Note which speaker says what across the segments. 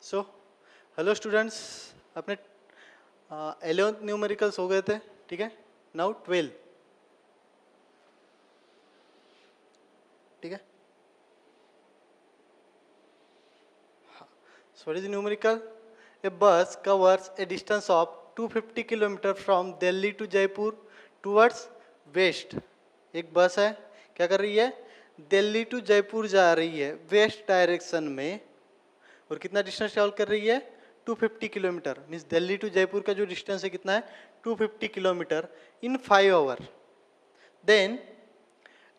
Speaker 1: So hello students, अपने 11th numericals हो गए थे, ठीक है। नाउ 12, ठीक है। So what is numerical? A bus covers a distance of 250 kilometre from Delhi to Jaipur towards west. एक बस है, क्या कर रही है? दिल्ली टू जयपुर जा रही है वेस्ट डायरेक्शन में, और कितना डिस्टेंस ट्रेवल कर रही है? 250 kilometre. Means Delhi to Jaipur का जो डिस्टेंस है कितना है? 250 kilometre in 5 hour. Then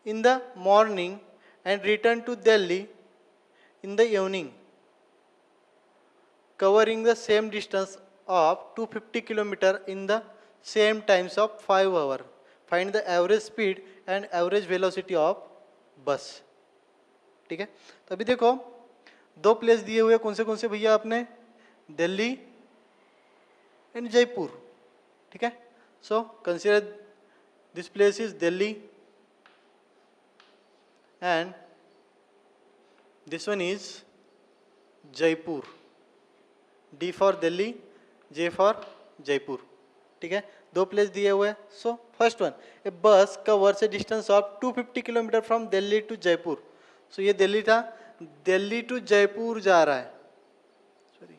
Speaker 1: in the morning and return to Delhi in the evening, covering the same distance of 250 kilometer in the same times of 5 hour. Find the average speed and average velocity of bus. ठीक है। तो अभी देखो, दो place दिए हुए कौन से भैया आपने? दिल्ली एंड जयपुर, ठीक है। So consider this place is Delhi and this one is Jaipur. D for Delhi, J for Jaipur, ठीक है। दो प्लेस दिए हुए। सो first one, a bus covers a distance of 250 kilometre from Delhi to Jaipur. So ये दिल्ली था, दिल्ली टू जयपुर जा रहा है, सॉरी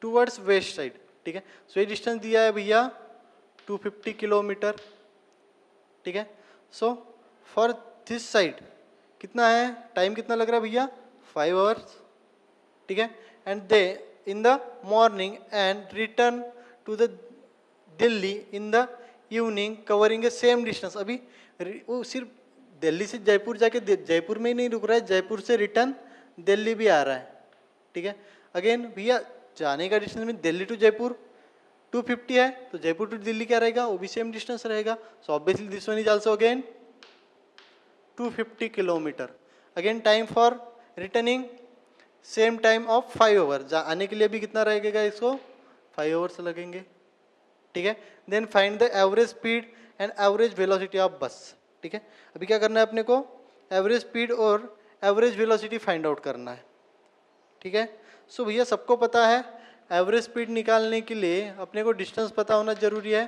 Speaker 1: टूवर्ड्स वेस्ट साइड, ठीक है। सो ये डिस्टेंस दिया है भैया 250 किलोमीटर, ठीक है। सो फॉर दिस साइड कितना है? टाइम कितना लग रहा है भैया? 5 आवर्स, ठीक है। And they in the morning and return to the Delhi in the evening covering a same distance. अभी वो सिर्फ दिल्ली से जयपुर जाके जयपुर में ही नहीं रुक रहा है, जयपुर से रिटर्न दिल्ली भी आ रहा है, ठीक है। अगेन भैया जाने का डिस्टेंस में दिल्ली टू जयपुर 250 है, तो जयपुर टू दिल्ली क्या रहेगा? वो भी सेम डिस्टेंस रहेगा। So obviously this one is also again 250 kilometre. Again time for returning same time of 5 hour. आने के लिए भी कितना रहेगा? इसको 5 आवर्स लगेंगे, ठीक है। Then find the average speed and average velocity of bus, ठीक है। अभी क्या करना है अपने को? एवरेज स्पीड और एवरेज वेलोसिटी फाइंड आउट करना है, ठीक है। सो भैया सबको पता है एवरेज स्पीड निकालने के लिए अपने को डिस्टेंस पता होना जरूरी है,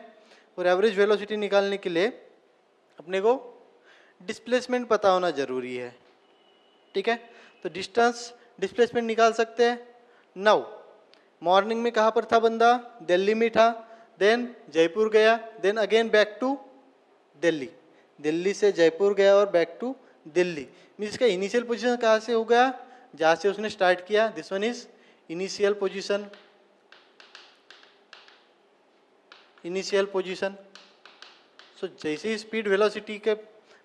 Speaker 1: और एवरेज वेलोसिटी निकालने के लिए अपने को डिस्प्लेसमेंट पता होना जरूरी है, ठीक है। तो डिस्टेंस डिस्प्लेसमेंट निकाल सकते हैं। नाउ मॉर्निंग में कहाँ पर था बंदा? दिल्ली में था, देन जयपुर गया, then again back to Delhi, Delhi से जयपुर गया और बैक टू दिल्ली। मीन्स इसका इनिशियल पोजीशन कहाँ से हो गया? जहाँ से उसने स्टार्ट किया, this one is initial position, initial position. So जैसे ही स्पीड वेलोसिटी के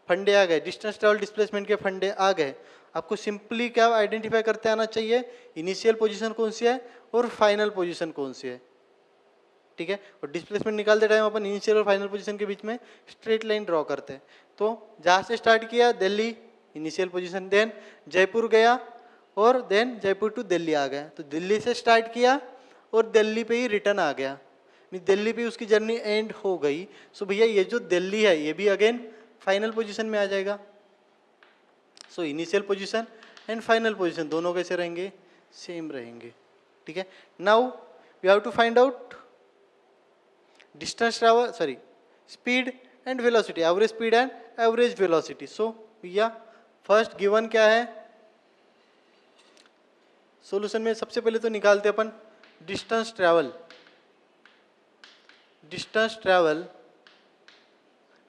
Speaker 1: फंडे आ गए, डिस्टेंस ट्रेवल डिस्प्लेसमेंट के फंडे आ गए, आपको सिंपली क्या आइडेंटिफाई करते आना चाहिए? इनिशियल पोजीशन कौन सी है और फाइनल पोजीशन कौन सी है, ठीक है। और डिस्प्लेसमेंट निकालते टाइम अपन इनिशियल और फाइनल पोजीशन के बीच में स्ट्रेट लाइन ड्रॉ करते हैं। तो जहाँ से स्टार्ट किया Delhi, initial position, then Jaipur गया और देन जयपुर टू दिल्ली आ गया। तो दिल्ली से स्टार्ट किया और दिल्ली पे ही रिटर्न आ गया, दिल्ली पे उसकी जर्नी एंड हो गई। सो भैया ये जो दिल्ली है ये भी अगेन फाइनल पोजीशन में आ जाएगा। So initial position and final position दोनों कैसे रहेंगे? सेम रहेंगे, ठीक है। Now we have to find out distance travel, sorry speed and velocity, average speed and average velocity. So भैया फर्स्ट गिवन क्या है? सॉल्यूशन में सबसे पहले तो निकालते अपन डिस्टेंस ट्रैवल। डिस्टेंस ट्रैवल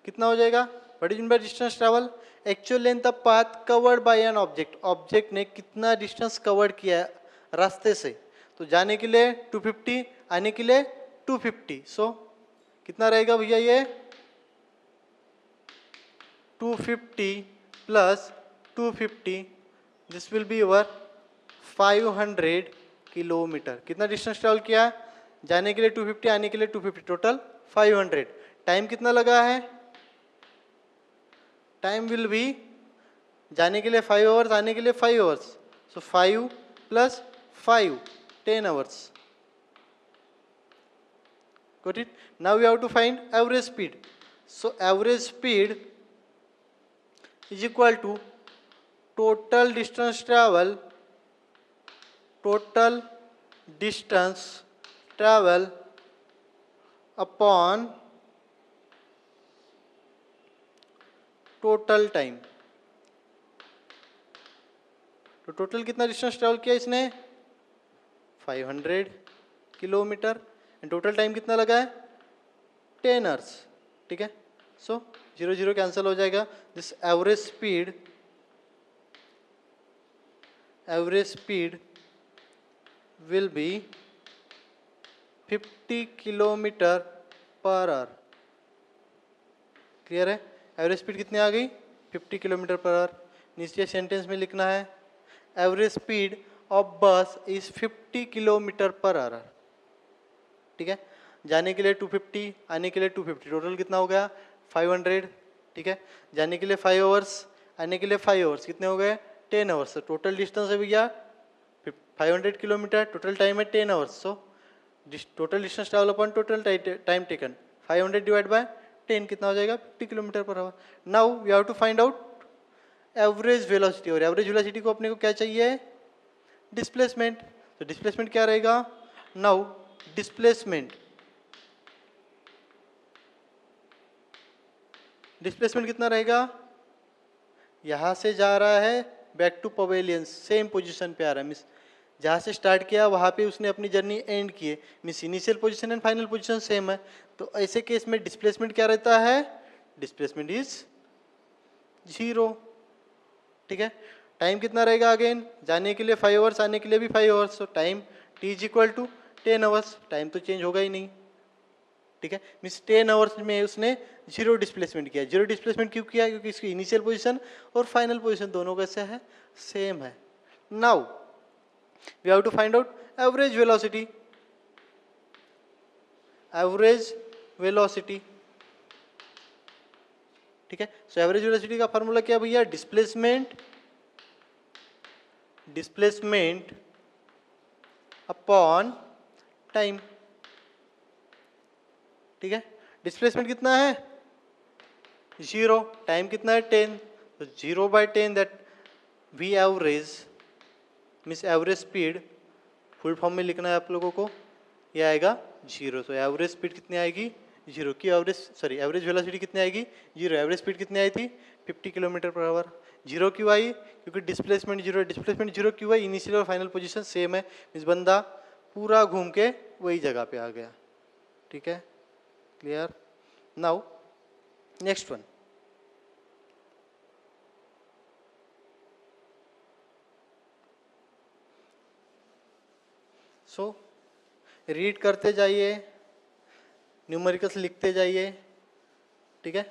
Speaker 1: कितना हो जाएगा? What is mean by distance travel? Actual length of path covered by an object. Object ने कितना डिस्टेंस कवर्ड किया है रास्ते से? तो जाने के लिए 250, आने के लिए 250। सो कितना रहेगा भैया? ये 250 plus 250, this will B over 500 kilometre. कितना डिस्टेंस ट्रेवल किया? जाने के लिए 250, आने के लिए 250, टोटल 500। टाइम कितना लगा है? टाइम विल बी जाने के लिए 5 आवर्स, आने के लिए 5 hours. So 5 plus 5, 10 hours. Got it? Now we have to find average speed. So average speed is equal to total distance travel total distance travel upon total time. तो total कितना distance travel किया इसने 500 kilometre, and total time कितना लगा है 10 hours. ठीक है, सो 0 0 cancel हो जाएगा। This average speed will be 50 kilometre per our. Clear है, एवरेज स्पीड कितनी आ गई 50 किलोमीटर पर आवर। नीचे सेंटेंस में लिखना है एवरेज स्पीड ऑफ बस इज 50 किलोमीटर पर आवर। ठीक है, जाने के लिए 250, आने के लिए 250, टोटल कितना हो गया 500। ठीक है, जाने के लिए 5 आवर्स, आने के लिए 5 आवर्स, कितने हो गए 10 आवर्स। टोटल डिस्टेंस है भैया 500 किलोमीटर, टोटल टाइम है 10 hours. So total distance travel upon total time taken 500 divide by 10 कितना हो जाएगा 50 kilometre per hour. Now we have to find out average velocity, और एवरेज वेलोसिटी को अपने को क्या चाहिए डिस्प्लेसमेंट। तो डिस्प्लेसमेंट क्या रहेगा, नाउ डिस्प्लेसमेंट कितना रहेगा, यहां से जा रहा है back to pavilion, same position पे आ रहा है, मीन्स जहां से स्टार्ट किया वहां पे उसने अपनी जर्नी एंड की है, means initial position and final position same है। तो ऐसे केस में डिस्प्लेसमेंट क्या रहता है, डिस्प्लेसमेंट इज 0। ठीक है, टाइम कितना रहेगा अगेन, जाने के लिए 5 आवर्स, आने के लिए भी 5 आवर्स, तो time t is equal to 10 hours, time तो चेंज होगा ही नहीं। ठीक है, मीन्स 10 आवर्स में उसने 0 डिस्प्लेसमेंट किया। 0 डिस्प्लेसमेंट क्यों किया, क्योंकि इसकी इनिशियल पोजीशन और फाइनल पोजीशन दोनों कैसे है सेम है। Now we have to find out average velocity. ठीक है, सो एवरेज वेलोसिटी का फॉर्मूला क्या भैया, डिस्प्लेसमेंट अपॉन टाइम। ठीक है, डिस्प्लेसमेंट कितना है 0, टाइम कितना है 10, तो 0/10 that we average means average speed, full form में लिखना है आप लोगों को, ये आएगा 0। तो एवरेज स्पीड कितनी आएगी 0 की एवरेज वेलोसिटी कितनी आएगी 0। एवरेज स्पीड कितनी आई थी 50 किलोमीटर पर आवर। 0 क्यों आई, क्योंकि डिस्प्लेसमेंट 0 है। डिस्प्लेसमेंट 0 क्यों आई, इनिशियल और फाइनल पोजीशन सेम है, मीन्स बंदा पूरा घूम के वही जगह पे आ गया। ठीक है, clear. Now next one, so read करते जाइए, न्यूमेरिकल्स लिखते जाइए। ठीक है,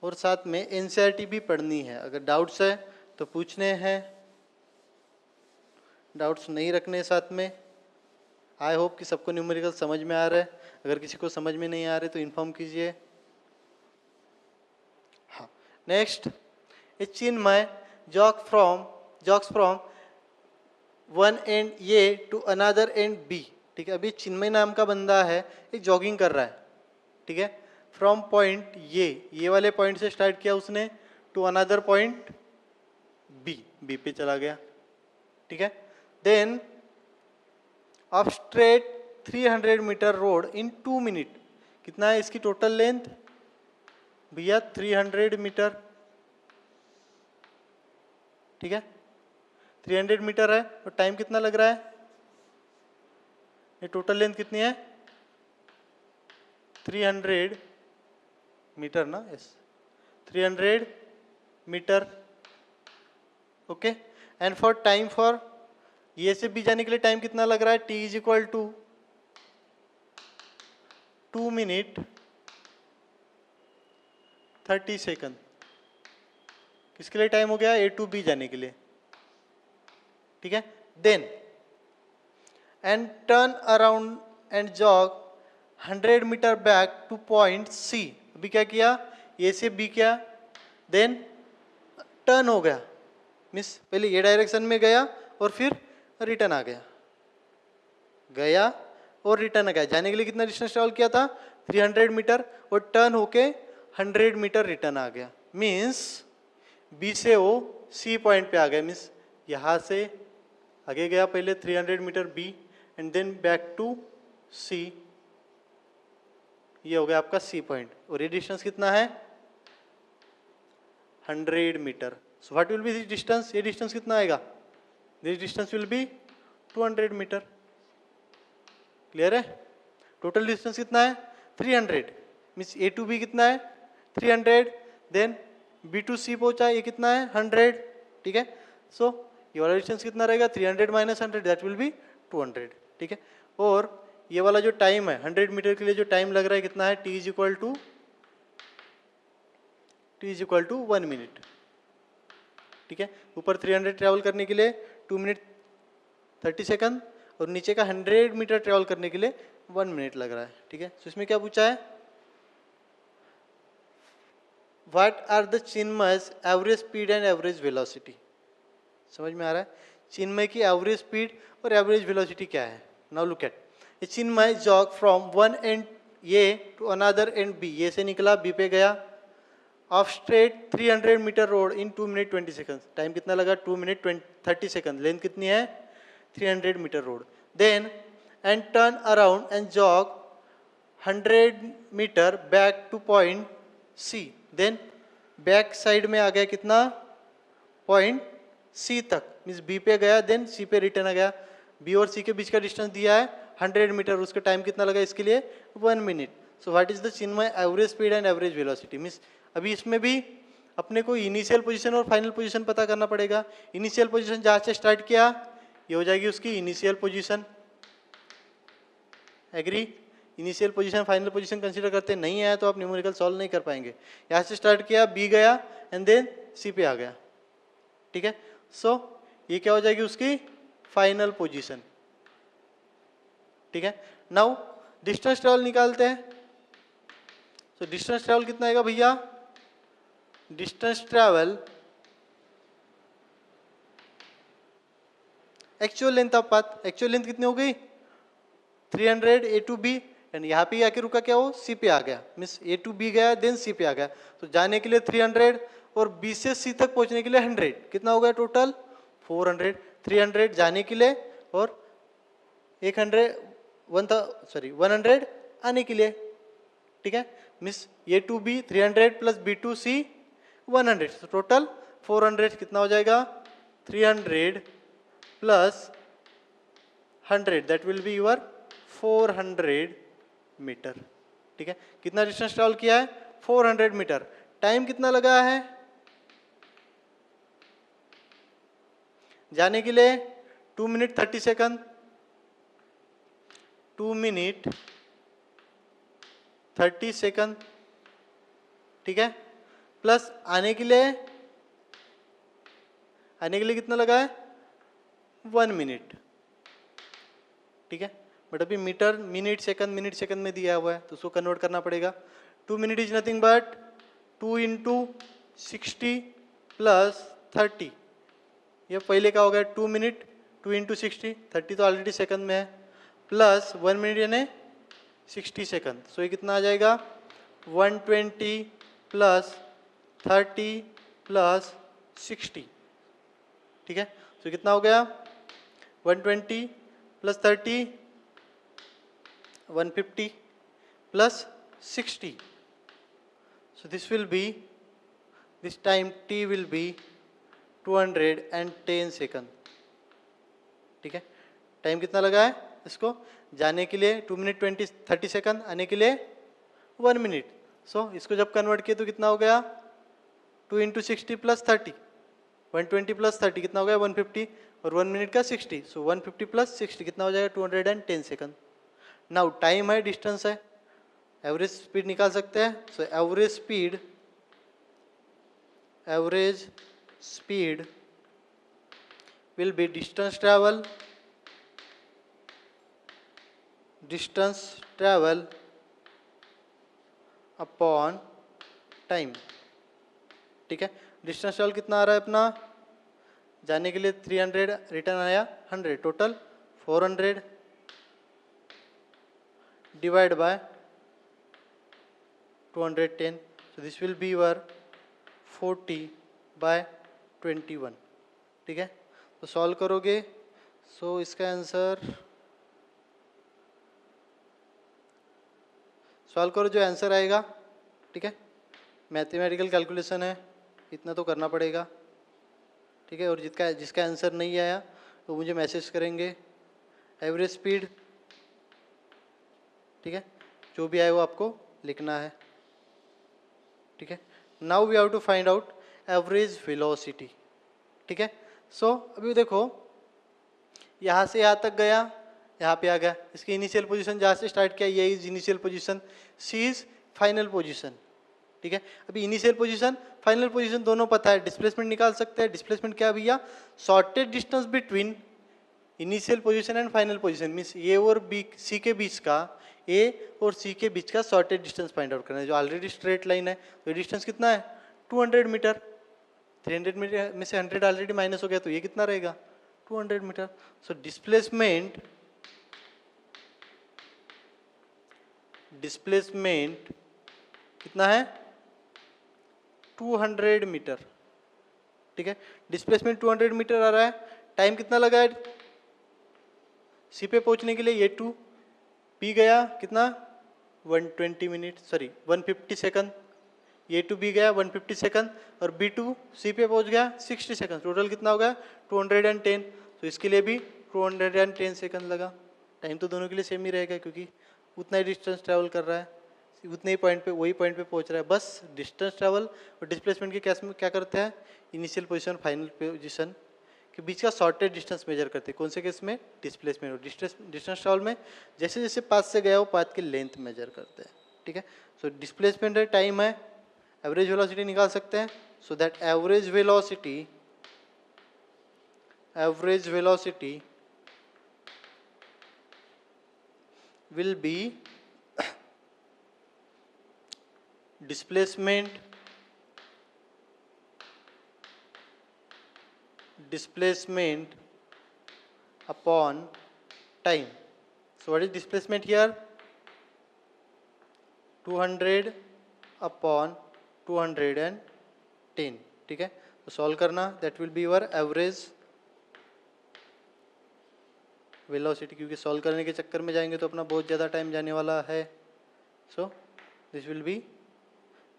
Speaker 1: और साथ में एनसीईआरटी भी पढ़नी है। अगर डाउट्स है तो पूछने हैं, डाउट्स नहीं रखने साथ में। आई होप कि सबको न्यूमेरिकल समझ में आ रहा है। अगर किसी को समझ में नहीं आ रहे तो इन्फॉर्म कीजिए। हाँ, next, a Chinmay jogs from one end A to another end B. ठीक है, अभी चिन्मय नाम का बंदा है, एक जॉगिंग कर रहा है। ठीक है, फ्रॉम पॉइंट ये वाले पॉइंट से स्टार्ट किया उसने, टू अनदर पॉइंट बी पे चला गया। ठीक है, then of straight 300 metre road in 2 minute. कितना है इसकी टोटल लेंथ भैया 300 मीटर। ठीक है, 300 मीटर है, तो टाइम कितना लग रहा है, ये टोटल लेंथ कितनी है 300 मीटर ना, yes 300 metre. Okay, and for time, for ये से बी जाने के लिए टाइम कितना लग रहा है, t is equal to 2 minute 30 second. किसके लिए टाइम हो गया, ए टू बी जाने के लिए। ठीक है, then and turn around and jog 100 metre back to point C. अभी क्या किया, ए से बी किया, देन टर्न हो गया, मीन्स पहले ये डायरेक्शन में गया और फिर रिटर्न आ गया और रिटर्न आ गया। जाने के लिए कितना डिस्टेंस ट्रैवल किया था 300 मीटर, और टर्न होके 100 मीटर रिटर्न आ गया। मीन्स बी से वो सी पॉइंट पे आ गया, मीन्स यहाँ से आगे गया पहले 300 metre B and then back to C, ये हो गया आपका सी पॉइंट, और ये डिस्टेंस कितना है 100 metre. So what will be this distance, ये डिस्टेंस कितना आएगा, this distance will be 200 metre. Clear है. टोटल डिस्टेंस कितना है 300, मीन्स ए टू बी कितना है 300, देन बी टू सी पहुंचा ये कितना है 100. ठीक है. सो ये वाला डिस्टेंस कितना रहेगा 300 माइनस 100, दैट विल बी 200. ठीक है. और ये वाला जो टाइम है 100 मीटर के लिए जो टाइम लग रहा है कितना है, t is equal to 1 minute. ठीक है. ऊपर 300 ट्रेवल करने के लिए 2 मिनट 30 सेकंड, और नीचे का 100 मीटर ट्रेवल करने के लिए 1 मिनट लग रहा है. ठीक है. तो इसमें क्या पूछा है, what are the Chinmay's average speed and average velocity. समझ में आ रहा है. चिन्मय की एवरेज स्पीड और एवरेज वेलोसिटी क्या है. नाउ लुक एट, ये Chinmay jog from one end A to another end B, A से निकला बी पे गया, of straight 300 metre road in 2 minute 20 second. Time कितना लगा 2 मिनट 30 सेकंड. लेंथ कितनी है 300 metre road. Then and turn around and jog 100 metre back to point C. Then back side में आ गया कितना पॉइंट सी तक, मीन्स बी पे गया देन सी पे रिटर्न आ गया. बी और सी के बीच का डिस्टेंस दिया है 100 मीटर, उसका टाइम कितना लगा इसके लिए 1 minute. So what is the Chinmay average speed and average velocity. Means अभी इसमें भी अपने को इनिशियल पोजीशन और फाइनल पोजीशन पता करना पड़ेगा. इनिशियल पोजीशन जहाँ से स्टार्ट किया ये हो जाएगी उसकी initial position. Agree. Initial position final position consider करते नहीं है तो आप न्यूमेरिकल सॉल्व नहीं कर पाएंगे. यहाँ से स्टार्ट किया बी गया एंड देन सी पे आ गया. ठीक है. सो ये क्या हो जाएगी उसकी फाइनल पोजीशन. ठीक है. नाउ डिस्टेंस ट्रेवल निकालते हैं. सो डिस्टेंस ट्रेवल कितना आएगा भैया, distance travel actual length of path, actual length कितनी हो गई 300 ए टू बी, एंड यहाँ पे आके रुका क्या हो सी पे आ गया, मीन्स ए टू बी गया देन सी पे आ गया. तो जाने के लिए 300 और बी से सी तक पहुंचने के लिए 100, कितना हो गया टोटल 400. 300 जाने के लिए और 100 आने के लिए. ठीक है. Means A to B 300 plus B to C 100, तो टोटल 400. कितना हो जाएगा 300 plus 100, that will be your 400 metre. ठीक है. कितना डिस्टेंस ट्रेवल किया है 400 मीटर. टाइम कितना लगा है जाने के लिए 2 मिनट 30 सेकंड, 2 मिनट 30 सेकंड. ठीक है. प्लस आने के लिए कितना लगा है 1 मिनट. ठीक है. बट अभी मीटर मिनट सेकंड में दिया हुआ है तो उसको कन्वर्ट करना पड़ेगा. 2 minute is nothing but 2 into 60 plus 30. ये पहले का हो गया 2 मिनट 2 इंटू 60, 30 तो ऑलरेडी सेकंड में है, प्लस 1 मिनट यानी 60 सेकंड. सो ये कितना आ जाएगा 120 प्लस 30 प्लस 60. ठीक है. तो कितना हो गया 120 plus 30 150 plus 60. So this will be, this time t will be 210 second. ठीक है. टाइम कितना लगा है इसको जाने के लिए 2 मिनट 30 सेकंड, आने के लिए 1 मिनट. सो इसको जब कन्वर्ट किए तो कितना हो गया 2 इंटू 60 प्लस 30, 120 प्लस 30 कितना हो गया 150, और 1 मिनट का 60. सो 150 प्लस 60 कितना हो जाएगा 210 सेकंड. नाउ टाइम है डिस्टेंस है, एवरेज स्पीड निकाल सकते हैं. सो average speed will be distance travel upon time. ठीक है. डिस्टेंस ट्रेवल कितना आ रहा है अपना, जाने के लिए 300, रिटर्न आया 100, total 400 divide by 210. so this will be your 40/21. ठीक है. तो सॉल्व करोगे सो इसका आंसर सॉल्व करो, जो आंसर आएगा, ठीक है, मैथमेटिकल कैलकुलेशन है, इतना तो करना पड़ेगा, ठीक है। और जिसका आंसर नहीं आया तो मुझे मैसेज करेंगे। एवरेज स्पीड, ठीक है, जो भी आए वो आपको लिखना है, ठीक है। Now we have to find out average velocity, ठीक है। सो अभी देखो, यहाँ से यहाँ तक गया, यहाँ पे आ गया, इसकी इनिशियल पोजीशन जहाँ से स्टार्ट किया ये is initial position, C is final position, ठीक है। अभी इनिशियल पोजीशन फाइनल पोजीशन दोनों पता है, डिस्प्लेसमेंट निकाल सकते हैं। डिस्प्लेसमेंट क्या भैया, shortest distance between initial position and final position, means A और बी सी के बीच का, ए और सी के बीच का शॉर्टेज डिस्टेंस फाइंड आउट करना है, जो ऑलरेडी स्ट्रेट लाइन है। तो डिस्टेंस कितना है, 200 मीटर। 300 मीटर में से 100 ऑलरेडी माइनस हो गया, तो ये कितना रहेगा, 200 मीटर। सो डिस्प्लेसमेंट कितना है, 200 मीटर, ठीक है। डिस्प्लेसमेंट 200 मीटर आ रहा है। टाइम कितना लगा है सी पे पहुंचने के लिए, ये 2 बी गया कितना, 120 मिनट, सॉरी 150 सेकंड। ये 2 बी गया 150 सेकंड, और बी 2 सी पे पहुंच गया 60 सेकंड। टोटल कितना हो गया, 210। तो इसके लिए भी 210 सेकंड लगा। टाइम तो दोनों के लिए सेम ही रहेगा, क्योंकि उतना ही डिस्टेंस ट्रैवल कर रहा है, उतने ही पॉइंट पे, वही पॉइंट पे पहुंच रहा है। बस डिस्टेंस ट्रैवल और डिस्प्लेसमेंट के केस में क्या करते हैं, इनिशियल पोजीशन फाइनल पोजीशन के बीच का शॉर्टेज डिस्टेंस मेजर करते हैं। कौन से केस में, डिस्प्लेसमेंट और डिस्टेंस ट्रैवल में जैसे जैसे पाथ से गया वो पाथ की लेंथ मेजर करते हैं, ठीक है। सो डिस्प्लेसमेंट है, टाइम है, एवरेज वेलोसिटी निकाल सकते हैं। So that average velocity will be displacement upon time. So what is displacement here, 200 upon 210, ठीक है। तो सॉल्व करना, that will be your average velocity, क्योंकि सॉल्व करने के चक्कर में जाएंगे तो अपना बहुत ज़्यादा टाइम जाने वाला है। सो दिस विल बी,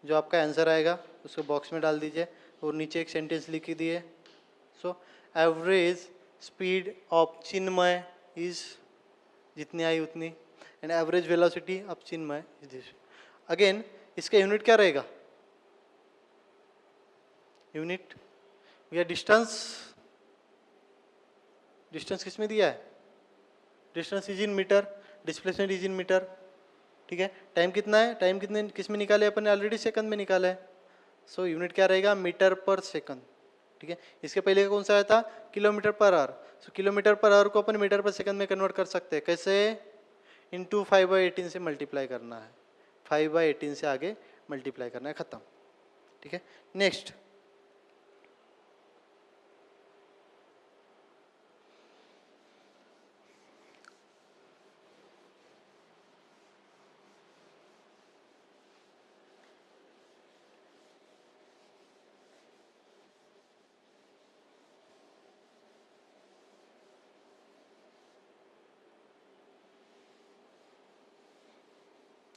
Speaker 1: जो आपका आंसर आएगा उसको बॉक्स में डाल दीजिए और नीचे एक सेंटेंस लिख दिए। So average speed of Chinmay is, जितनी आई उतनी, and average velocity of Chinmay is this. Again इसका यूनिट क्या रहेगा, यूनिट या डिस्टेंस किस में दिया है, distance is in metre, displacement is in metre, ठीक है। टाइम कितना है, टाइम कितने किस में निकाले अपन ने, ऑलरेडी सेकंड में निकाला है। सो यूनिट क्या रहेगा, मीटर पर सेकंड, ठीक है। इसके पहले कौन सा आया था, kilometre per hour. So kilometre per our को अपन मीटर पर सेकंड में कन्वर्ट कर सकते हैं, कैसे, इंटू 5/18 से मल्टीप्लाई करना है, 5/18 से आगे मल्टीप्लाई करना है, खत्म, ठीक है। नेक्स्ट,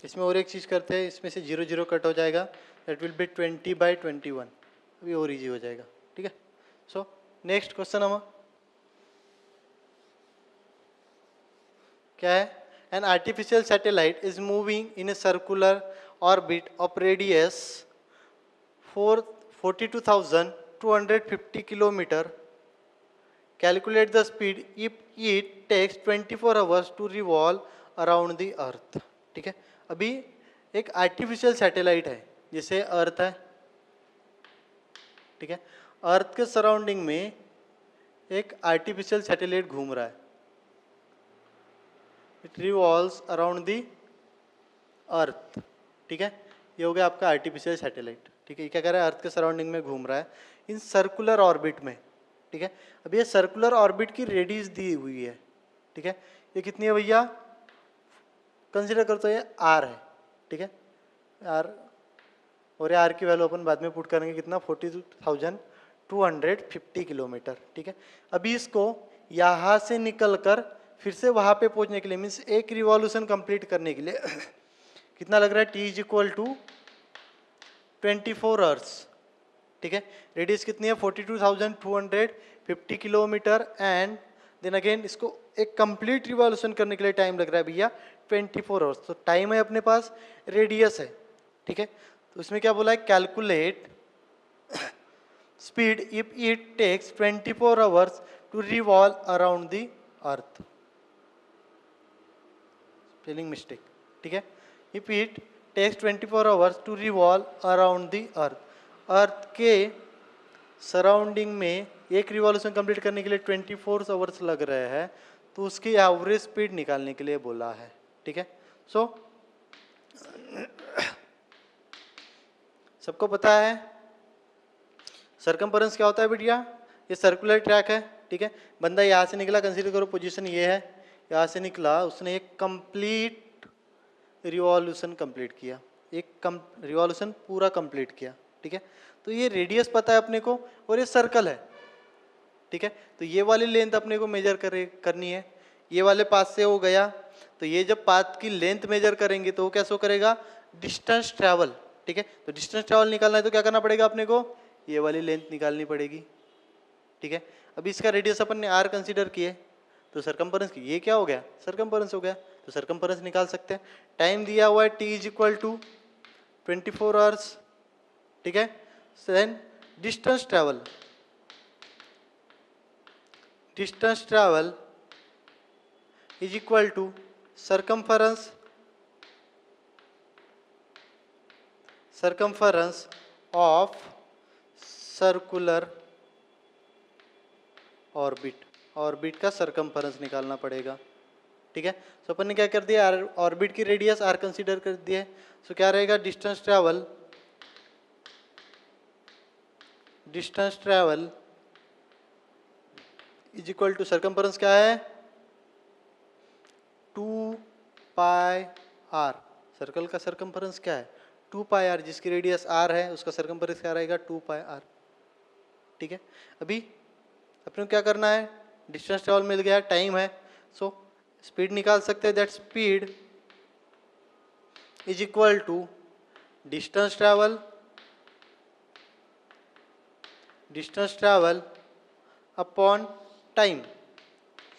Speaker 1: इसमें और एक चीज़ करते हैं, इसमें से 0 0 कट हो जाएगा, दैट विल बी 20/21, अभी और इजी हो जाएगा, ठीक है। सो नेक्स्ट क्वेश्चन हम क्या है, an artificial satellite is moving in a circular orbit of radius 42,250 kilometre, calculate the speed if it takes 24 hours to revolve around the earth, ठीक है। अभी एक आर्टिफिशियल सैटेलाइट है, जैसे अर्थ है, ठीक है। अर्थ के सराउंडिंग में एक आर्टिफिशियल सैटेलाइट घूम रहा है, it revolves around the earth, ठीक है। ये हो गया आपका आर्टिफिशियल सैटेलाइट, ठीक है। ये क्या कर रहा है, अर्थ के सराउंडिंग में घूम रहा है इन सर्कुलर ऑर्बिट में, ठीक है। अब ये सर्कुलर ऑर्बिट की रेडियस दी हुई है, ठीक है। ये कितनी है भैया, कंसिडर करते हैं आर है, ठीक है, आर, और आर की वैल्यू अपन बाद में पुट करेंगे, कितना, 42,250 किलोमीटर, ठीक है। अभी इसको यहाँ से निकलकर फिर से वहाँ पे पहुँचने के लिए, मीन्स एक रिवॉल्यूशन कंप्लीट करने के लिए कितना लग रहा है, t is equal to 24 hours, ठीक है। रेडियस कितनी है, 42,250 किलोमीटर, एंड देन अगेन इसको एक कंप्लीट रिवॉल्यूशन करने के लिए टाइम लग रहा है भैया 24 आवर्स। तो टाइम है अपने पास, रेडियस है, ठीक है। तो इसमें क्या बोला है, calculate speed if it takes 24 hours to revolve around the earth. Spelling mistake, ठीक है। If it takes 24 hours to revolve around the earth, earth के सराउंडिंग में एक रिवॉल्यूशन कंप्लीट करने के लिए 24 आवर्स लग रहे हैं, तो उसकी एवरेज स्पीड निकालने के लिए बोला है, ठीक है। सो सबको पता है सरकमफेरेंस क्या होता है बेटिया, ये सर्कुलर ट्रैक है, ठीक है। बंदा यहाँ से निकला, कंसीडर करो पोजीशन ये है, यहाँ से निकला, उसने एक कंप्लीट रिवॉल्यूशन कंप्लीट किया, एक रिवॉल्यूशन पूरा कंप्लीट किया, ठीक है। तो ये रेडियस पता है अपने को और ये सर्कल है, ठीक है। तो ये वाली लेंथ अपने को मेजर करनी है, ये वाले पाथ से वो गया, तो ये जब पाथ की लेंथ मेजर करेंगे तो वो क्या शो करेगा, डिस्टेंस ट्रैवल, ठीक है। तो डिस्टेंस ट्रैवल निकालना है तो क्या करना पड़ेगा अपने को, ये वाली लेंथ निकालनी पड़ेगी, ठीक है। अभी इसका रेडियस अपन ने r कंसीडर किए, तो सरकमफेरेंस की ये क्या हो गया, सरकमफेरेंस हो गया, तो सरकमफेरेंस निकाल सकते हैं। टाइम दिया हुआ है t is equal to 24 hours, ठीक है। Then distance travel, distance travel is equal to circumference, circumference of circular orbit, orbit का सरकमफेरेंस निकालना पड़ेगा, ठीक है। सो अपन ने क्या कर दिया, ऑर्बिट की रेडियस r कंसीडर कर दिया है, सो क्या रहेगा, distance travel, distance travel is equal to circumference क्या है, 2 पाई r, सर्कल का सरकमफेरेंस क्या है 2 पाई r, जिसकी रेडियस r है उसका सरकमफेरेंस क्या रहेगा 2 पाई r, ठीक है। अभी अपने को क्या करना है, डिस्टेंस ट्रैवल मिल गया, टाइम है, सो स्पीड निकाल सकते हैं, that speed is equal to distance travel, distance travel upon time.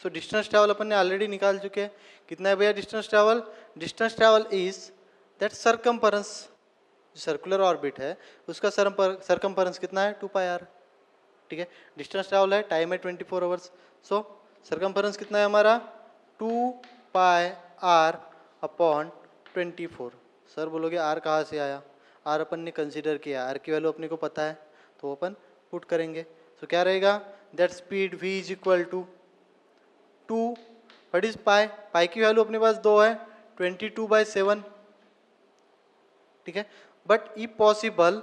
Speaker 1: So distance travel अपन ने ऑलरेडी निकाल चुके हैं, कितना है भैया distance travel, distance travel is that circumference, जो सर्कुलर ऑर्बिट है उसका सरकमफेरेंस कितना है 2 पाई r, ठीक है। डिस्टेंस ट्रैवल है, टाइम है 24 आवर्स, सो सरकमफेरेंस कितना है हमारा 2 पाई r अपॉन 24। सर बोलोगे r कहाँ से आया, r अपन ने कंसीडर किया, r की वैल्यू अपने को पता है तो अपन पुट करेंगे, सो क्या रहेगा, that speed v is equal to 2, what is pi, pi की वैल्यू अपने पास 2 है, 22/7, ठीक है। बट ई पॉसिबल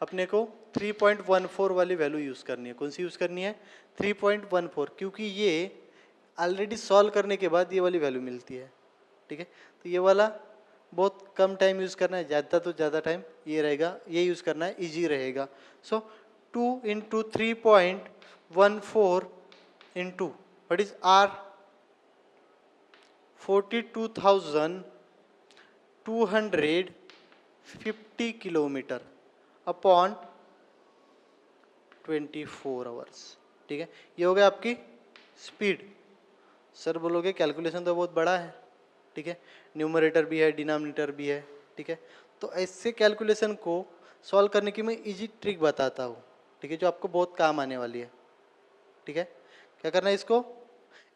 Speaker 1: अपने को 3.14 वाली वैल्यू यूज करनी है, कौन सी यूज करनी है 3.14, क्योंकि ये ऑलरेडी सॉल्व करने के बाद ये वाली वैल्यू मिलती है, ठीक है। तो ये वाला बहुत कम टाइम यूज करना है, ज़्यादा तो ज़्यादा टाइम ये रहेगा, ये यूज करना है, इजी रहेगा। सो 2 into 3.14 into what is r, 42,250 kilometre upon 24 hours, ठीक है। ये हो गया आपकी स्पीड। सर बोलोगे कैलकुलेशन तो बहुत बड़ा है, ठीक है, न्यूमरेटर भी है डिनोमिनेटर भी है, ठीक है। तो ऐसे कैलकुलेशन को सॉल्व करने की मैं इजी ट्रिक बताता हूँ, ठीक है, जो आपको बहुत काम आने वाली है, ठीक है। क्या करना है, इसको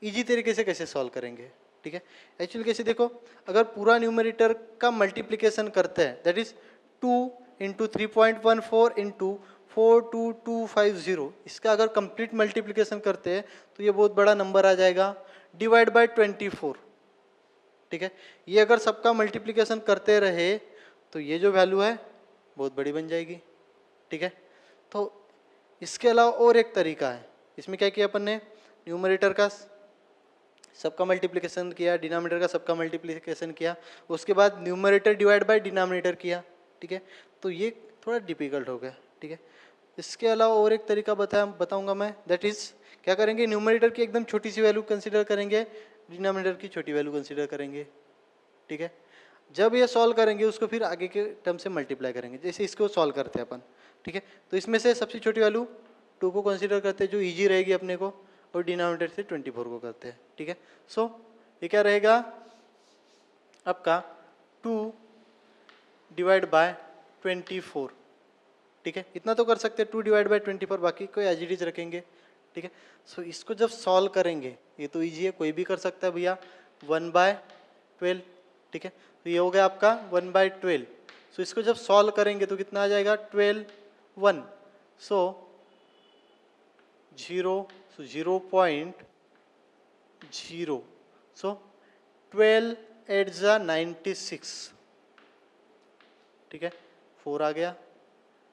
Speaker 1: इजी तरीके से कैसे सॉल्व करेंगे, ठीक है। एक्चुअली कैसे देखो, अगर पूरा न्यूमरेटर का मल्टीप्लिकेशन करते हैं, दैट इज 2 इंटू 3.14 इंटू 42250, इसका अगर कंप्लीट मल्टीप्लिकेशन करते हैं तो ये बहुत बड़ा नंबर आ जाएगा, डिवाइड बाय 24, ठीक है। ये अगर सबका मल्टीप्लिकेशन करते रहे तो ये जो वैल्यू है बहुत बड़ी बन जाएगी, ठीक है। तो इसके अलावा और एक तरीका है, इसमें क्या किया अपन ने, न्यूमरेटर का सबका मल्टीप्लिकेशन किया, डिनोमिनेटर का सबका मल्टीप्लिकेशन किया, उसके बाद न्यूमरेटर डिवाइड बाय डिनोमिनेटर किया, ठीक है। तो ये थोड़ा डिफिकल्ट हो गया, ठीक है। इसके अलावा और एक तरीका बताऊंगा मैं, दैट इज क्या करेंगे, न्यूमरेटर की एकदम छोटी सी वैल्यू कंसिडर करेंगे, डिनोमिनेटर की छोटी वैल्यू कंसिडर करेंगे, ठीक है। जब ये सॉल्व करेंगे उसको फिर आगे के टर्म से मल्टीप्लाई करेंगे, जैसे इसको सॉल्व करते हैं अपन, ठीक है। तो इसमें से सबसे छोटी वैल्यू 2 को कंसिडर करते हैं जो इजी रहेगी अपने को, और डिनोमिनेटर से 24 को करते हैं, ठीक है। सो ये क्या रहेगा आपका 2 डिवाइड बाय 24, ठीक है। इतना तो कर सकते हैं 2 डिवाइड बाय 24, बाकी कोई एज इट इज रखेंगे, ठीक है। सो इसको जब सॉल्व करेंगे, ये तो इजी है, कोई भी कर सकता है भैया, 1/12, ठीक है। तो ये हो गया आपका 1/12। सो इसको जब सॉल्व करेंगे तो कितना आ जाएगा 12 1, सो 0.0, सो 12 8 जा 96, ठीक है, 4 आ गया,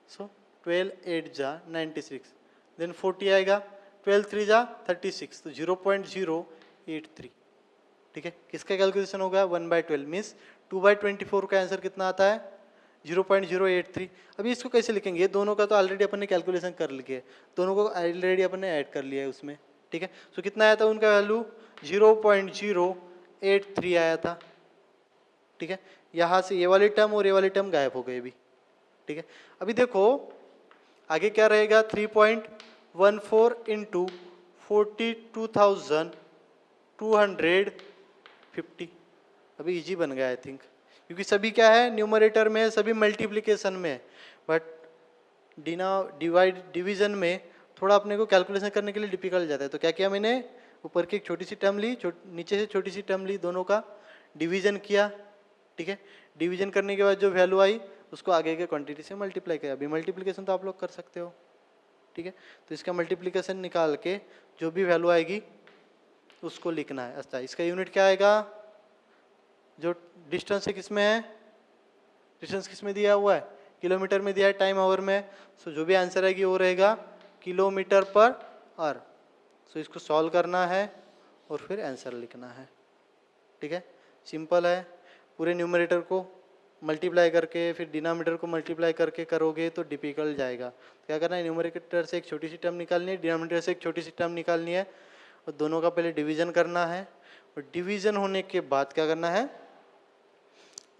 Speaker 1: सो 12 8 जा 96, देन 40 आएगा, 12 3 जा 36, तो 0.083, ठीक है। किसका कैलकुलेशन होगा 1/12, मीन्स 2/24 का आंसर कितना आता है 0.083। अभी इसको कैसे लिखेंगे, ये दोनों का तो ऑलरेडी अपन ने कैलकुलेशन कर लिया है, दोनों को ऑलरेडी अपन ने ऐड कर लिया है उसमें, ठीक है। सो कितना आया था उनका वैल्यू 0.083 आया था, ठीक है। यहाँ से ये वाली टर्म और ये वाली टर्म गायब हो गई अभी, ठीक है। अभी देखो आगे क्या रहेगा 3.14 इंटू 42,250, अभी इजी बन गया आई थिंक, क्योंकि सभी क्या है न्यूमरेटर में, सभी मल्टीप्लिकेशन में है, बट डिवीजन में थोड़ा अपने को कैलकुलेशन करने के लिए डिफिकल्ट जाता है। तो क्या किया मैंने, ऊपर की एक छोटी सी टर्म ली, नीचे से छोटी सी टर्म ली, दोनों का डिवीजन किया, ठीक है। डिवीजन करने के बाद जो वैल्यू आई उसको आगे के क्वांटिटी से मल्टीप्लाई किया। अभी मल्टीप्लिकेशन तो आप लोग कर सकते हो, ठीक है। तो इसका मल्टीप्लिकेशन निकाल के जो भी वैल्यू आएगी उसको लिखना है। अच्छा, इसका यूनिट क्या आएगा, जो डिस्टेंस है किसमें है, डिस्टेंस किसमें दिया हुआ है, किलोमीटर में दिया है, टाइम आवर में, सो जो भी आंसर आएगी वो रहेगा किलोमीटर पर आवर। सो इसको सॉल्व करना है और फिर आंसर लिखना है, ठीक है। सिंपल है, पूरे न्यूमरेटर को मल्टीप्लाई करके फिर डिनोमिनेटर को मल्टीप्लाई करके करोगे तो डिफिकल्ट जाएगा। तो क्या करना है, न्यूमरेटर से एक छोटी सी टर्म निकालनी है, डिनोमिनेटर से एक छोटी सी टर्म निकालनी है, और दोनों का पहले डिवीजन करना है, और डिवीजन होने के बाद क्या करना है,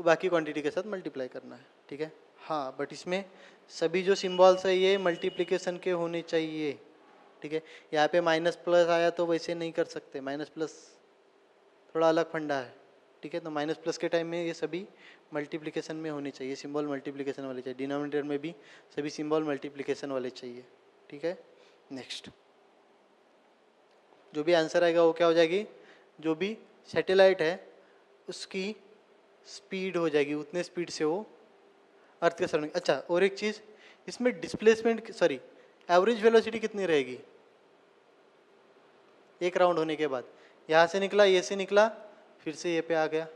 Speaker 1: बाकी क्वांटिटी के साथ मल्टीप्लाई करना है, ठीक है। हाँ, बट इसमें सभी जो सिम्बॉल्स है ये मल्टीप्लिकेशन के होने चाहिए, ठीक है। यहाँ पे माइनस प्लस आया तो वैसे नहीं कर सकते, माइनस प्लस थोड़ा अलग फंडा है, ठीक है। तो माइनस प्लस के टाइम में ये सभी मल्टीप्लिकेशन में होने चाहिए, सिंबल मल्टीप्लिकेशन वाले चाहिए, डिनोमिनेटर में भी सभी सिंबल मल्टीप्लिकेशन वाले चाहिए, ठीक है। नेक्स्ट जो भी आंसर आएगा वो क्या हो जाएगी, जो भी सैटेलाइट है उसकी स्पीड हो जाएगी, उतने स्पीड से वो अर्थ के सराउंडिंग। अच्छा, और एक चीज़ इसमें डिस्प्लेसमेंट सॉरी एवरेज वेलोसिटी कितनी रहेगी एक राउंड होने के बाद, यहाँ से निकला, ये से निकला, फिर से ये पे आ गया,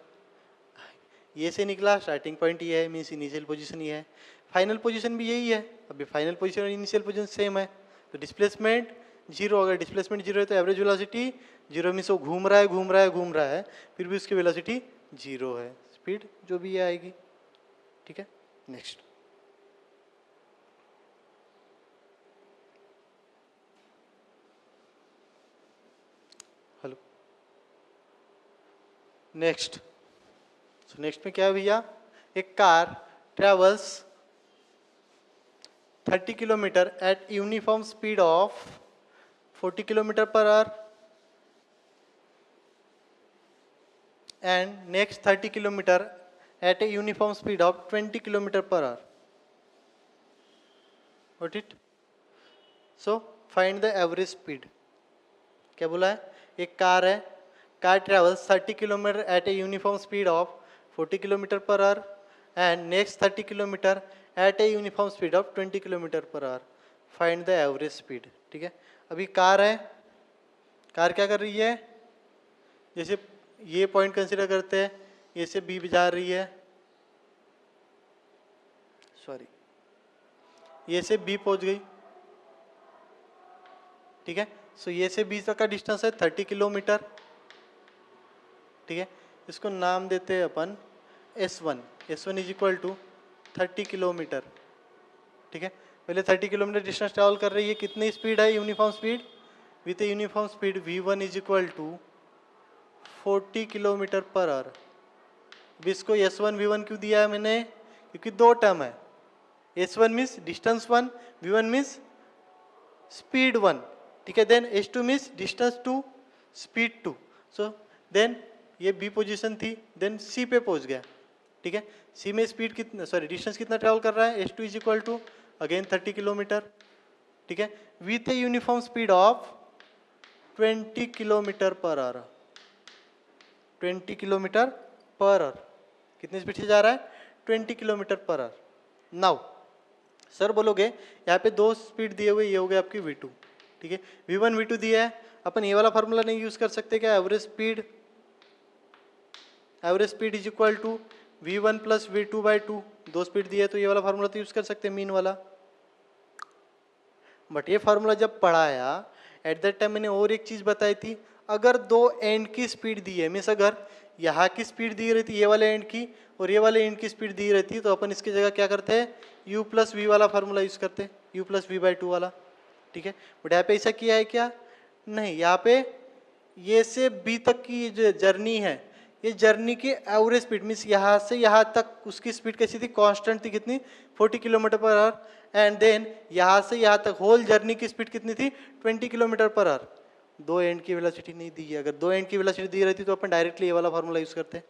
Speaker 1: ये से निकला, स्टार्टिंग पॉइंट ये है, मीन्स इनिशियल पोजीशन ये है, फाइनल पोजीशन भी यही है। अभी फाइनल पोजीशन और इनिशियल पोजीशन सेम है, तो डिस्प्लेसमेंट जीरो, अगर डिस्प्लेसमेंट जीरो है तो एवरेज वेलोसिटी जीरो, मीन्स वो घूम रहा है घूम रहा है घूम रहा है, फिर भी उसकी वेलोसिटी जीरो है, स्पीड जो भी आएगी, ठीक है। नेक्स्ट हेलो, नेक्स्ट नेक्स्ट में क्या है भैया, एक car travels 30 kilometre eight uniform speed of 40 kilometre per our and next 30 kilometer at a uniform speed of 20 kilometer per hour. Got it? So find the average speed. क्या बोला है, एक car है, car travels 30 kilometre at a uniform speed of 40 kilometre per hour and next 30 kilometre at a uniform speed of 20 kilometre per hour. Find the average speed, ठीक है। अभी car है, car क्या कर रही है, जैसे ये पॉइंट कंसीडर करते हैं, ये से बी जा रही है, सॉरी ये से बी पहुंच गई, ठीक है। सो ये से बी तक का डिस्टेंस है 30 किलोमीटर, ठीक है। इसको नाम देते हैं अपन S1, S1 is equal to 30 kilometre, ठीक है। पहले 30 किलोमीटर डिस्टेंस ट्रैवल कर रही है, कितनी स्पीड है uniform speed with a uniform speed v1 is equal to 40 kilometre per our. अब इसको s1 v1 क्यों दिया है मैंने, क्योंकि दो टर्म है, s1 means distance 1, v1 means speed 1, ठीक है। Then s2 means distance 2, speed 2। So then ये बी पोजीशन थी, देन सी पे पहुंच गया, ठीक है। सी में स्पीड कितना, सॉरी डिस्टेंस कितना ट्रेवल कर रहा है, s2 is equal to again 30 kilometre, ठीक है, with a uniform speed of 20 kilometre per hour. 20 kilometre per hour, कितनी स्पीड से जा रहा है, 20 kilometre per hour. Now sir बोलोगे यहाँ पे दो स्पीड दिए हुए, ये हो गए आपकी v2, ठीक है, v1 v2 दिया है, अपन ये वाला फार्मूला नहीं यूज कर सकते क्या, average speed is equal to v1 plus v2 by 2, दो स्पीड दिया है तो ये वाला फार्मूला तो यूज कर सकते हैं, मीन वाला। बट ये फार्मूला जब पढ़ाया एट दैट टाइम मैंने और एक चीज बताई थी, अगर दो एंड की स्पीड दी है, मीन्स अगर यहाँ की स्पीड दी रहती ये वाले एंड की और ये वाले एंड की स्पीड दी रहती, तो अपन इसकी जगह क्या करते हैं, u प्लस वी वाला फार्मूला यूज करते हैं, u प्लस वी बाई 2 वाला, ठीक है। बट यहाँ पे ऐसा किया है क्या, नहीं, यहाँ पे ये से बी तक की जो जर्नी है, ये जर्नी की एवरेज स्पीड मीन्स यहाँ से यहाँ तक उसकी स्पीड कैसी थी, कांस्टेंट थी, कितनी, 40 kilometre per hour. And then यहाँ से यहाँ तक होल जर्नी की स्पीड कितनी थी, 20 किलोमीटर पर आवर। दो एंड की वेलोसिटी नहीं दी है, अगर दो एंड की वेलोसिटी दी रहती तो अपन डायरेक्टली ये वाला फार्मूला यूज करते,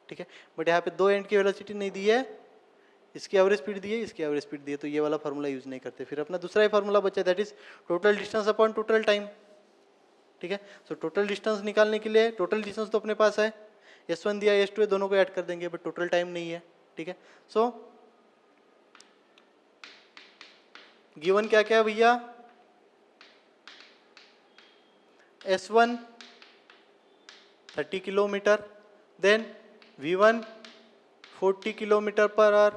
Speaker 1: ठीक है। बट यहाँ पे दो एंड की वेलोसिटी नहीं दी है, इसकी एवरेज स्पीड दी है, इसकी एवरेज स्पीड दी है, तो ये वाला फार्मूला यूज नहीं करते। फिर अपना दूसरा ही फार्मूला बचा, that is total distance upon total time, ठीक है। सो टोटल डिस्टेंस निकालने के लिए, टोटल डिस्टेंस तो अपने पास है, s1 दिया s2 है, दोनों को ऐड कर देंगे, बट टोटल टाइम नहीं है, ठीक है। सो गिवन क्या क्या है भैया, s1 30 kilometre, then v1 40 kilometre per hour,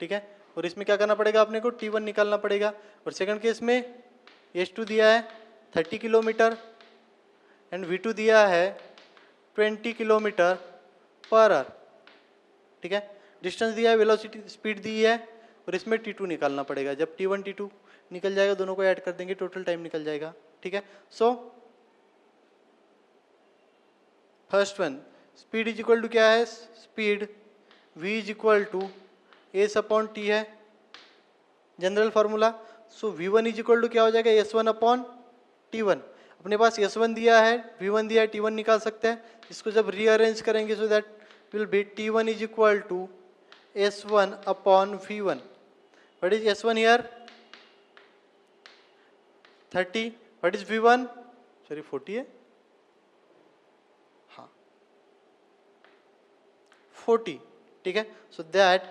Speaker 1: ठीक है। और इसमें क्या करना पड़ेगा अपने को, t1 निकालना पड़ेगा। और सेकंड केस में s2 दिया है 30 किलोमीटर एंड v2 दिया है 20 किलोमीटर पर आवर, ठीक है। डिस्टेंस दिया है, वेलोसिटी स्पीड दी है, और इसमें t2 निकालना पड़ेगा। जब t1 t2 निकल जाएगा, दोनों को ऐड कर देंगे, टोटल टाइम निकल जाएगा, ठीक है। So first one, speed is equal to क्या है, speed v is equal to S upon T है, general formula. So v1 is equal to क्या हो जाएगा, s1 अपॉन t1। अपने पास s1 दिया है, v1 दिया है, t1 निकाल सकते हैं। इसको जब रीअरेंज करेंगे, so that will be t1 is equal to s1 upon v1। What is s1 here, 30, what is v1, sorry 40 है, हाँ 40, ठीक है। So that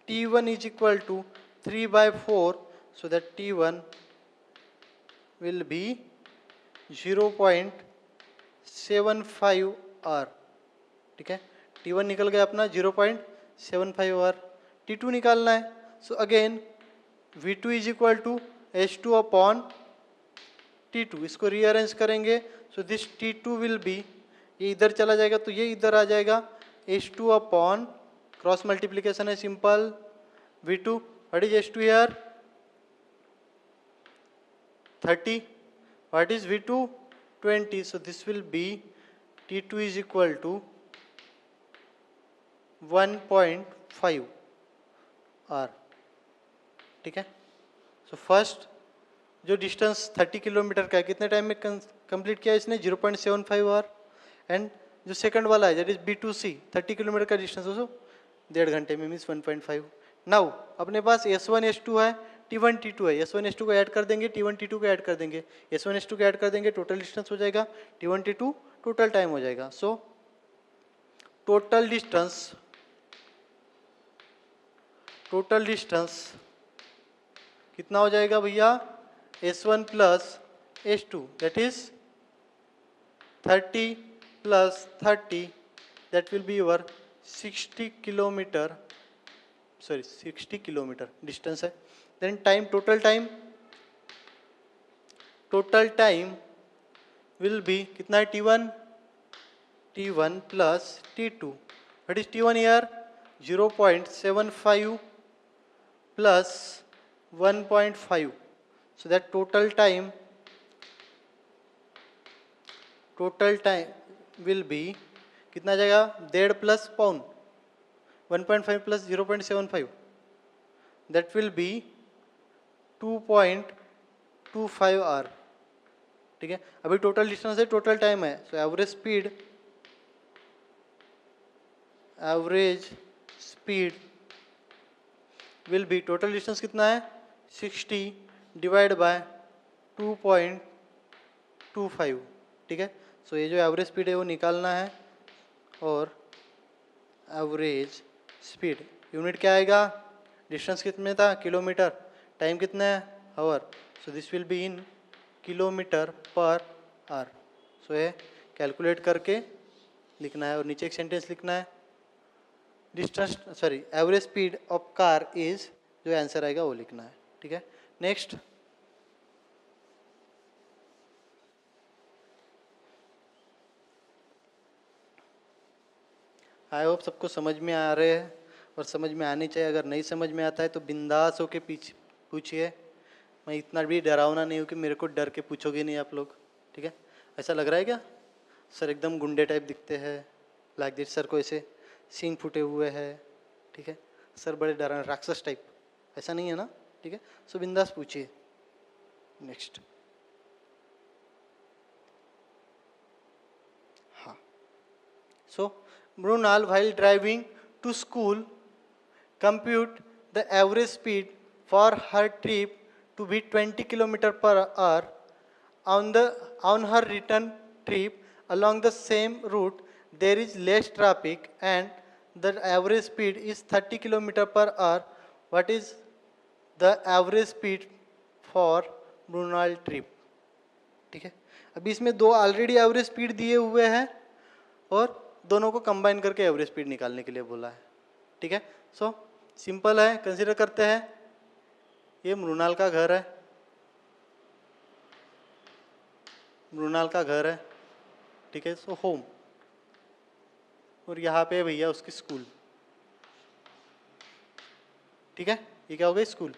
Speaker 1: t1 is equal to 3/4, so that t1 will be 0.75 hour, ठीक है। t1 निकल गया अपना 0.75 our. t2 निकालना है, so again v2 is equal to h2 upon t2, इसको रीअरेंज करेंगे, so this t2 will be, ये इधर चला जाएगा तो ये इधर आ जाएगा, h2 अपॉन क्रॉस मल्टीप्लीकेशन है simple, v2, what is h2 here 30, what is v2, 20, so this will be t2 is equal to 1.5 r, ठीक है। सो फर्स्ट जो डिस्टेंस 30 किलोमीटर का है, कितने टाइम में कंप्लीट किया इसने, 0.75 आवर। एंड जो सेकंड वाला है दैट इज b2c, 30 किलोमीटर का डिस्टेंस उसको 1.5 घंटे में, मीन्स 1.5। नाउ अपने पास s1 s2 है, t1 t2 है, s1 s2 को ऐड कर देंगे, t1 t2 को ऐड कर देंगे, s1 s2 को ऐड कर देंगे, टोटल डिस्टेंस हो जाएगा, t1 t2 टोटल टाइम हो जाएगा। सो टोटल डिस्टेंस कितना हो जाएगा भैया, s1 plus s2 that is 30 plus 30, that will be your 60 kilometre, sorry 60 kilometre distance है। Then time, total time will be कितना है, t1 plus t2, what is t1 here 0.75 plus 1.5, so that total time total time will be कितना आ जाएगा 1.5 plus pound 1.5 plus 0.75 that will be 2.25 hour. ठीक है, अभी total distance है, total time है. So average speed will be, total distance कितना है 60 डिवाइड बाय 2.25. ठीक है, सो ये जो एवरेज स्पीड है वो निकालना है. और एवरेज स्पीड यूनिट क्या आएगा, डिस्टेंस कितने था किलोमीटर, टाइम कितना है hour. So this will be in kilometre per hour. So ये कैलकुलेट करके लिखना है. और नीचे एक सेंटेंस लिखना है, distance average speed of car is, जो आंसर आएगा वो लिखना है. ठीक है, नेक्स्ट. आई होप सबको समझ में आ रहे हैं और समझ में आनी चाहिए. अगर नहीं समझ में आता है तो बिंदास होके पूछिए. मैं इतना भी डरावना नहीं हूँ कि मेरे को डर के पूछोगे नहीं आप लोग. ठीक है, ऐसा लग रहा है क्या सर एकदम गुंडे टाइप दिखते हैं, लाइक दिस सर को ऐसे सींग फूटे हुए हैं. ठीक है, सर बड़े डरा राक्षस टाइप, ऐसा नहीं है ना. ठीक है, सो बिंदास पूछिए. नेक्स्ट. हाँ, सो Mrunal while driving to school compute the average speed for her trip to be 20 km per hour. On her return trip along the same route there is less traffic and the average speed is 30 km per hour. What is the average speed for Mrunal trip? ठीक है, अभी इसमें दो already average speed दिए हुए हैं और दोनों को कंबाइन करके एवरेज स्पीड निकालने के लिए बोला है. ठीक है, सो सिंपल है. कंसीडर करते हैं ये मृणाल का घर है, मृणाल का घर है. ठीक है, सो होम, और यहाँ पे भैया उसकी स्कूल. ठीक है, ये क्या हो गई स्कूल.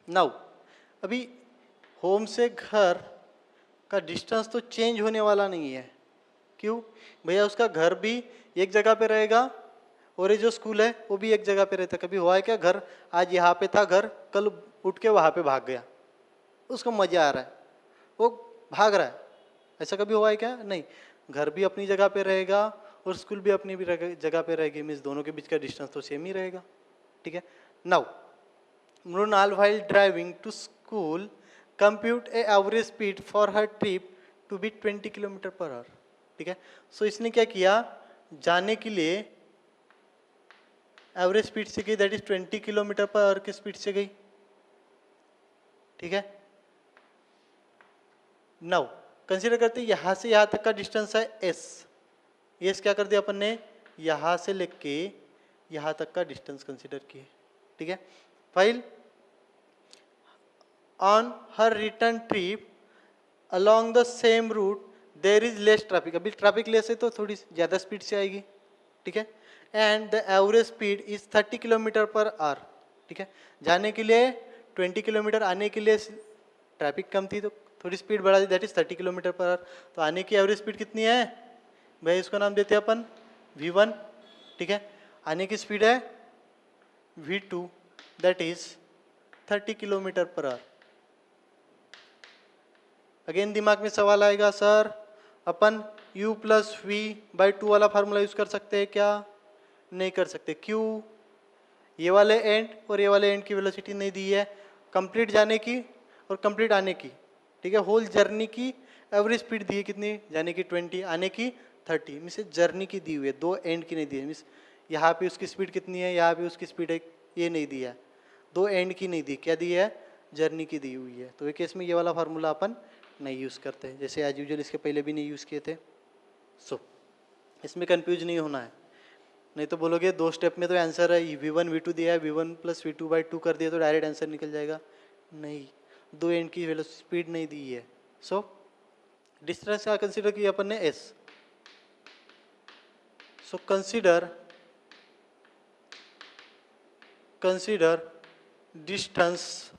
Speaker 1: नाउ अभी होम से घर का डिस्टेंस तो चेंज होने वाला नहीं है. क्यों भैया, उसका घर भी एक जगह पे रहेगा और ये जो स्कूल है वो भी एक जगह पे रहता है. कभी हुआ है क्या घर आज यहाँ पे था, घर कल उठ के वहाँ पे भाग गया, उसको मजा आ रहा है, वो भाग रहा है, ऐसा कभी हुआ है क्या? नहीं. घर भी अपनी जगह पे रहेगा और स्कूल भी अपनी भी जगह पे रहेगी. मीन्स दोनों के बीच का डिस्टेंस तो सेम ही रहेगा. ठीक है, now Mrinal while driving to school compute a average speed for her trip to be 20 kilometre per hour. ठीक है, सो इसने क्या किया, जाने के लिए एवरेज स्पीड से गई, that is 20 kilometre per our की स्पीड से गई. ठीक है, नाउ कंसीडर करते हैं यहां से यहां तक का डिस्टेंस है एस. एस क्या कर दिया अपन ने, यहां से लेके यहां तक का डिस्टेंस कंसीडर किए. ठीक है, while on her return trip along the same route there is less traffic. अभी ट्रैफिक लेस है तो थोड़ी ज़्यादा स्पीड से आएगी. ठीक है, and the average speed is 30 kilometre per hour. ठीक है, जाने के लिए 20 किलोमीटर, आने के लिए ट्रैफिक कम थी तो थोड़ी स्पीड बढ़ा दी, that is 30 kilometre per hour. तो आने की एवरेज स्पीड कितनी है भाई, इसको नाम देते हैं अपन v1. ठीक है, आने की स्पीड है v2, that is 30 kilometre per hour. Again दिमाग में सवाल आएगा, सर अपन u प्लस वी बाई 2 वाला फार्मूला यूज कर सकते हैं क्या? नहीं कर सकते. क्यों? ये वाले एंड और ये वाले एंड की वेलोसिटी नहीं दी है, कंप्लीट जाने की और कंप्लीट आने की. ठीक है, होल जर्नी की एवरेज स्पीड दी है कितनी, जाने की 20, आने की 30. मीन्स जर्नी की दी हुई है, दो एंड की नहीं दी है. मीन्स यहाँ पे उसकी स्पीड कितनी है, यहाँ पे उसकी स्पीड है, ये नहीं दी है, दो एंड की नहीं दी. क्या दी है, जर्नी की दी हुई है. तो ये केस में ये वाला फार्मूला अपन नहीं यूज़ करते, जैसे एज यूजुअल इसके पहले भी नहीं यूज़ किए थे. सो इसमें कंफ्यूज नहीं होना है, नहीं तो बोलोगे दो स्टेप में तो आंसर है v1 v2 दिया है, v1 प्लस v2 बाई 2 कर दिया तो डायरेक्ट आंसर निकल जाएगा. नहीं, दो एंड की स्पीड नहीं दी है. सो डिस्टेंस का कंसीडर किया अपन ने s. So consider distance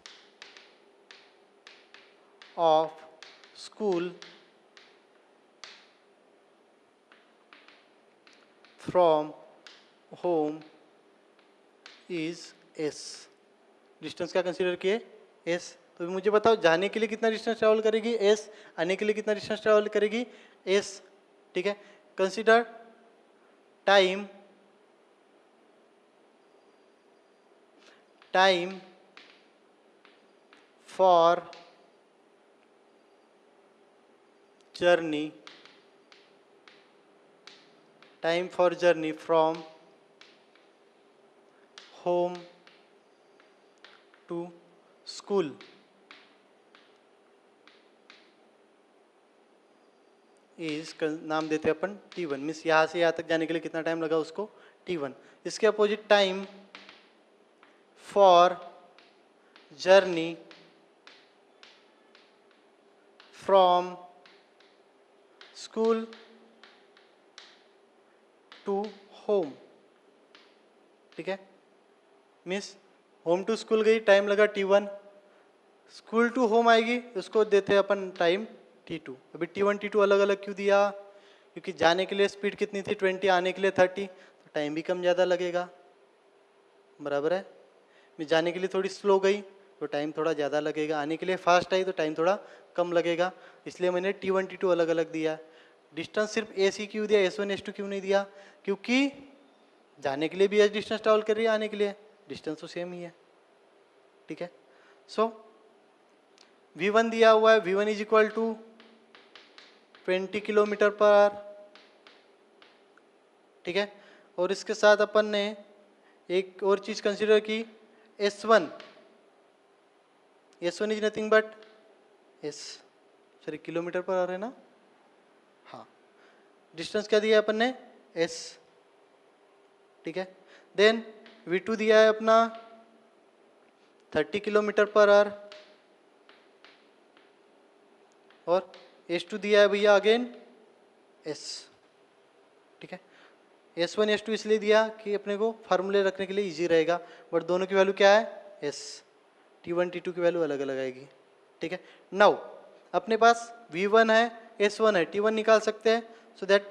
Speaker 1: of school from home is S. Distance क्या कंसीडर किए? एस। तो मुझे बताओ जाने के लिए कितना डिस्टेंस ट्रैवल करेगी? एस। आने के लिए कितना डिस्टेंस ट्रैवल करेगी? एस। ठीक है। Consider time for journey from home to school is, नाम देते हैं अपन T1। मीन्स यहाँ से यहाँ तक जाने के लिए कितना टाइम लगा उसको? T1। इसके opposite time for journey from school to home. ठीक है। मीन्स होम टू स्कूल गई, टाइम लगा T1। स्कूल टू होम आएगी, उसको देते हैं अपन टाइम T2। अभी T1 T2 अलग अलग क्यों दिया? क्योंकि जाने के लिए स्पीड कितनी थी? 20, आने के लिए 30, तो टाइम भी कम ज़्यादा लगेगा। बराबर है। मैं जाने के लिए थोड़ी स्लो गई तो टाइम थोड़ा ज़्यादा लगेगा, आने के लिए फास्ट आई तो टाइम थोड़ा कम लगेगा, इसलिए मैंने T1 T2 अलग अलग दिया। डिस्टेंस सिर्फ AC क्यों दिया, S1 S2 क्यों नहीं दिया? क्योंकि जाने के लिए भी डिस्टेंस ट्रैवल कर रही है, आने के लिए डिस्टेंस तो सेम ही है। ठीक है। सो V1 दिया हुआ है, V1 is equal to 20 kilometre per hour. ठीक है। और इसके साथ अपन ने एक और चीज कंसीडर की, S1 is nothing but kilometre per our है ना? हाँ। डिस्टेंस क्या दिया है अपन ने? S। ठीक है। देन V2 दिया है अपना 30 किलोमीटर पर आवर, और S2 दिया है भैया अगेन S। ठीक है। S1 S2 इसलिए दिया कि अपने को फार्मूले रखने के लिए इजी रहेगा, बट दोनों की वैल्यू क्या है? S। T1 T2 की वैल्यू अलग अलग आएगी। ठीक है। नाउ अपने पास V1 है, S1 है, T1 निकाल सकते हैं। So that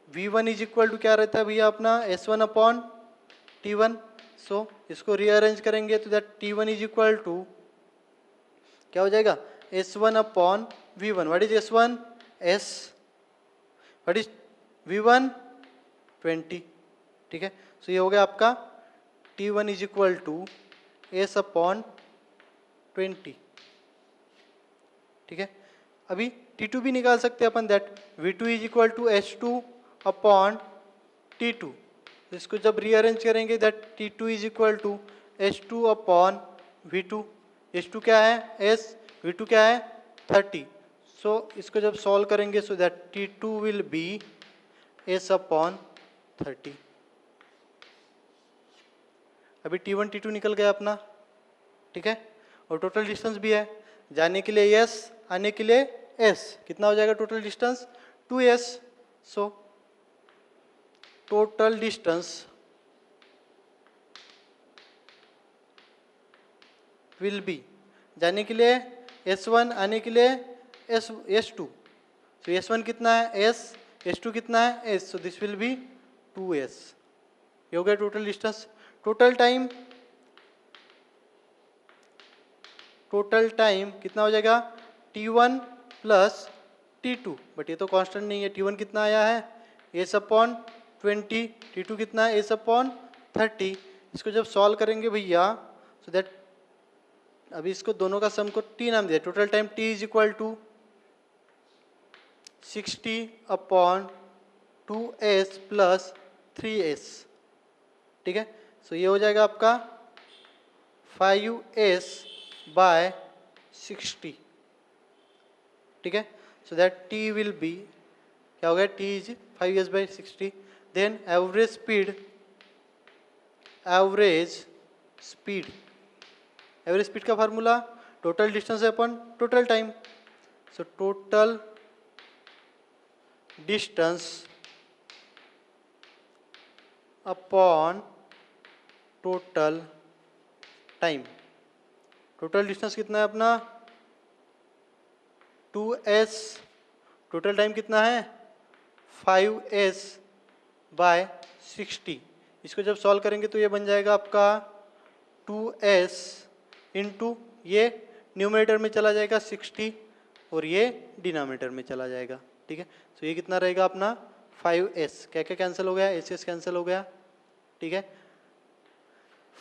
Speaker 1: V1 is equal to क्या रहता है भैया अपना? S1 upon T1। सो इसको रीअरेंज करेंगे तो that T1 is equal to क्या हो जाएगा? S1 upon V1। What is S1? S। What is V1? 20। ठीक है। सो ये हो गया आपका T1 is equal to S upon 20। ठीक है। अभी T2 भी निकाल सकते हैं अपन, that V2 is equal to S2 upon T2। इसको जब रीअरेंज करेंगे that T2 is equal to S2 upon V2। S2 क्या है? S। V2 क्या है? 30। सो इसको जब सॉल्व करेंगे so that T2 will be S upon 30। अभी T1 T2 निकल गया अपना। ठीक है। और टोटल डिस्टेंस भी है, जाने के लिए S, आने के लिए S। कितना हो जाएगा total distance? 2S। So total distance will B, जाने के लिए S1, आने के लिए S2। सो S1 कितना है? S। S2 कितना है? S। So this will B 2S। ये हो गया टोटल डिस्टेंस। टोटल टाइम कितना हो जाएगा? T1 प्लस T2, बट ये तो कांस्टेंट नहीं है। T1 कितना आया है? S upon 20। T2 कितना है? S upon 30। इसको जब सॉल्व करेंगे भैया सो दैट, अभी इसको दोनों का सम को T नाम दिया। Total time T is equal to 60 upon 2S plus 3S। ठीक है। सो ये हो जाएगा आपका 5S बाय 60। ठीक है। So that T will be क्या हो गया? T is 5S by 60। Then average speed, average speed का फार्मूला टोटल डिस्टेंस है upon total time. So total distance upon total time. Total distance कितना है अपना? 2s, टोटल टाइम कितना है 5s बाय 60। इसको जब सॉल्व करेंगे तो ये बन जाएगा आपका 2s इंटू ये न्यूमरेटर में चला जाएगा 60 और ये डिनोमिनेटर में चला जाएगा। ठीक है, तो ये कितना रहेगा अपना 5s, क्या क्या कैंसिल हो गया, एस कैंसिल हो गया। ठीक है,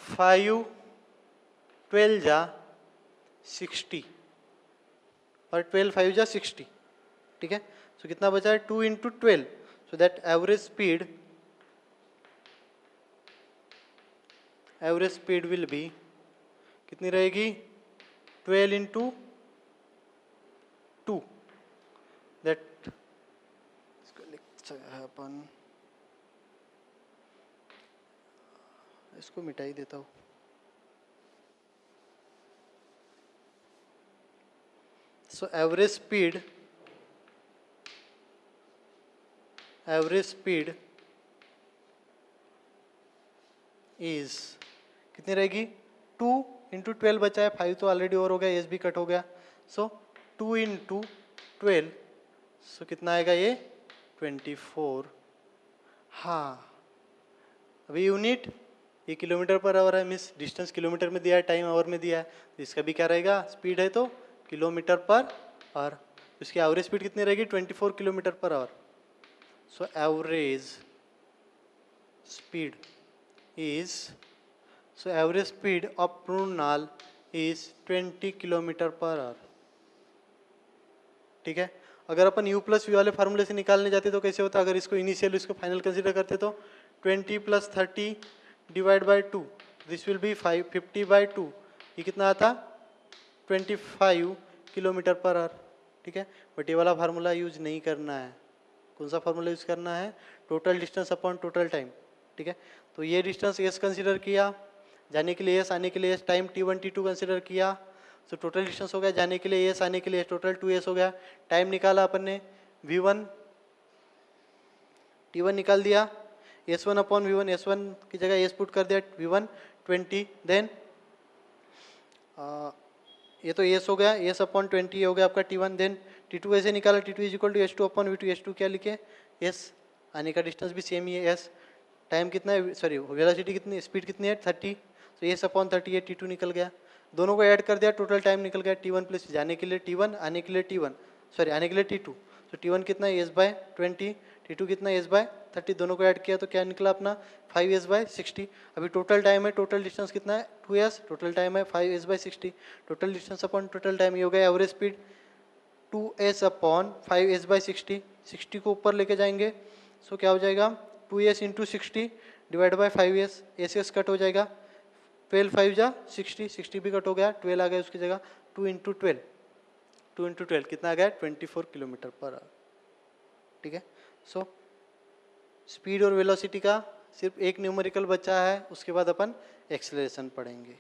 Speaker 1: 5 12 जा 60 और 12 5 जा 60। ठीक है, सो कितना बचा है 2 into 12, so that average speed will be कितनी रहेगी 12 इंटू 2, दैट इसको लिख सकते हैं अपन, इसको मिटाई देता हूँ। सो एवरेज स्पीड इज कितनी रहेगी 2 इंटू 12 बचा है, 5 तो ऑलरेडी और हो गया, एस भी कट हो गया, सो 2 इंटू 12, सो कितना आएगा ये 24। हाँ, अभी यूनिट ये किलोमीटर पर आवर है, मीन्स डिस्टेंस किलोमीटर में दिया है, टाइम आवर में दिया है, तो इसका भी क्या रहेगा, स्पीड है तो किलोमीटर पर आवर, इसकी एवरेज स्पीड कितनी रहेगी 24 kilometre per hour. So average speed of Mrinal is 20 kilometre per hour. ठीक है, अगर अपन u प्लस वी वाले फार्मूले से निकालने जाते तो कैसे होता, अगर इसको इनिशियल इसको फाइनल कंसीडर करते तो 20 plus 30 divide by 2, this will B 50 by 2, ये कितना आता 25 किलोमीटर पर आवर। ठीक है, बट ये वाला फार्मूला यूज नहीं करना है, कौन सा फार्मूला यूज करना है, total distance upon total time. ठीक है, तो ये डिस्टेंस एस कंसीडर किया, जाने के लिए एस, आने के लिए S, time t1 t2 consider किया, तो टोटल डिस्टेंस हो गया, जाने के लिए एस, आने के लिए टोटल 2s हो गया। टाइम निकाला अपन ने v1 t1 निकाल दिया, s1 अपॉन v1, s1 की जगह s पुट कर दिया, v1 20, देन ये तो s हो गया, s अपॉन 20 हो गया आपका t1, देन t2 ऐसे निकाला, t2 is equal to s2 upon v2, s2 क्या लिखे s, आने का डिस्टेंस भी सेम ही है s, टाइम कितना है, सॉरी वेलोसिटी कितनी, स्पीड कितनी है 30, तो s अपॉन 30 है, t2 निकल गया, दोनों को ऐड कर दिया, टोटल टाइम निकल गया t1 प्लस जाने के लिए t1, आने के लिए t1, सॉरी आने के लिए t2, तो t1 कितना है s बाय 20, t2 कितना है s बाय 30, दोनों को ऐड किया तो क्या निकला अपना 5s बाय 60। अभी टोटल टाइम है, टोटल डिस्टेंस कितना है 2s, टोटल टाइम है 5s by 60, total distance upon total time, ये हो गया average speed 2s upon 5s by 60, 60 को ऊपर लेके जाएंगे, सो क्या हो जाएगा 2s into 60 divide by 5s, S cut हो जाएगा, 12 5 जा 60, 60 भी कट हो गया, 12 आ गया उसकी जगह, 2 इंटू 12 कितना आ गया 24 किलोमीटर पर आवर। ठीक है, सो स्पीड और वेलोसिटी का सिर्फ एक न्यूमेरिकल बचा है, उसके बाद अपन एक्सेलरेशन पढ़ेंगे।